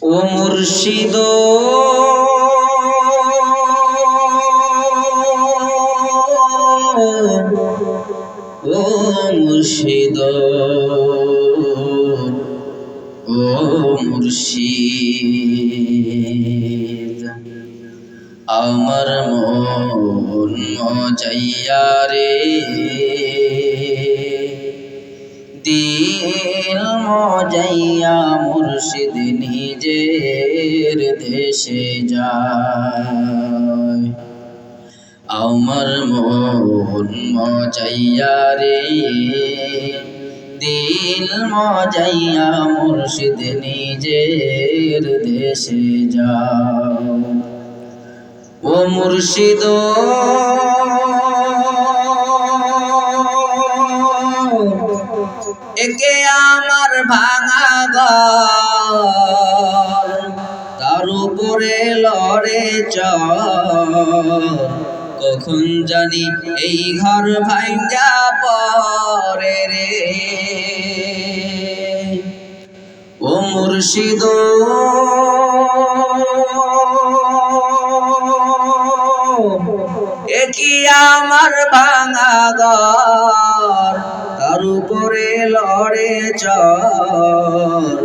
ও মুর্শিদ ও মুর্শিদ ও মুর্শিদ আমার মন মজাইয়া রে দিল মজাইয়া মুর্শিদ নিজের দেশে যায়। আমার মন মজাইয়া রে দিল মজাইয়া মুর্শিদ নিজের দেশে যায়। ও মুর্শিদ একে আমার ভাঙা ঘর, তার উপরে লড়ে চর, কখন জানি এই ঘর ভাঙ্গা পড়ে রে। ও মুর্শিদ একি আমার ভাঙা ঘর, তার উপরে লড়ে চর,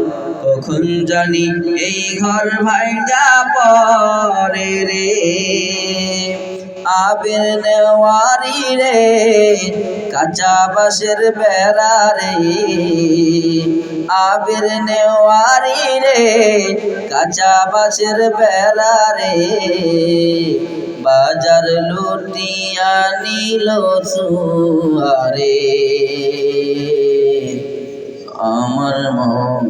কখন জানি এই ঘর ভাঙ্গা পড়ে রে। আবির নেওয়ারি রে কাঁচা বাঁশের বেড়া রে, আবির নেওয়ারি রে কাঁচা বাঁশের বেড়া রে, বাজার লুটিয়া নিল সুয়ারে। আমার মন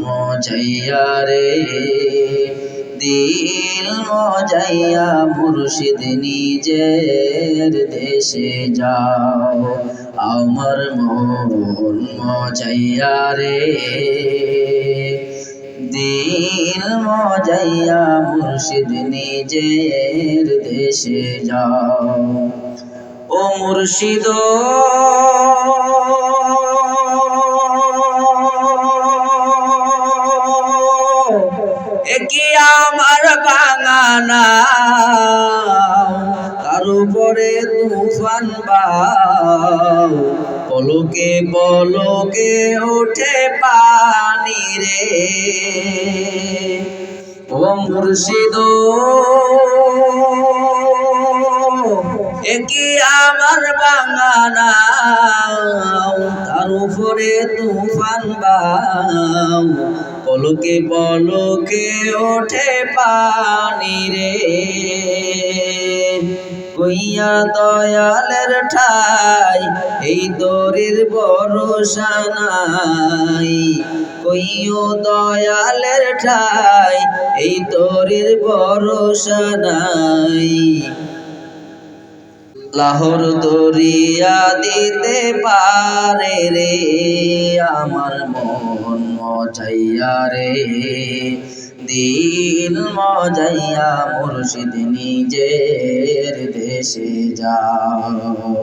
মজাইয়া রে দিল মজাইয়া মুর্শিদ নিজের দেশে যাও। আমার মন মজাইয়া রে দিল মজাইয়া মুর্শিদ নিজের দেশে যাও। ও মুর্শিদ একি আমার ভাঙা নাও, তার উপরে তুফান বাও, পলকে পলকে ওঠে পানি রে। ও মুর্শিদ একি আমার ভাঙা নাও, তার উপরে তুফান বাও, পলকে পলকে ওঠে পানি রে। কইয়া দয়ালের ঠাই এই দরির ভরসা নাই, কইও দয়ালের ঠাই এই দরির ভরসা নাই, লাহোর দরিয়া দিতে পারে রে। আমার মন মজাইয়া রে দিল মজাইয়া মুর্শিদ নিজের দেশে যাও।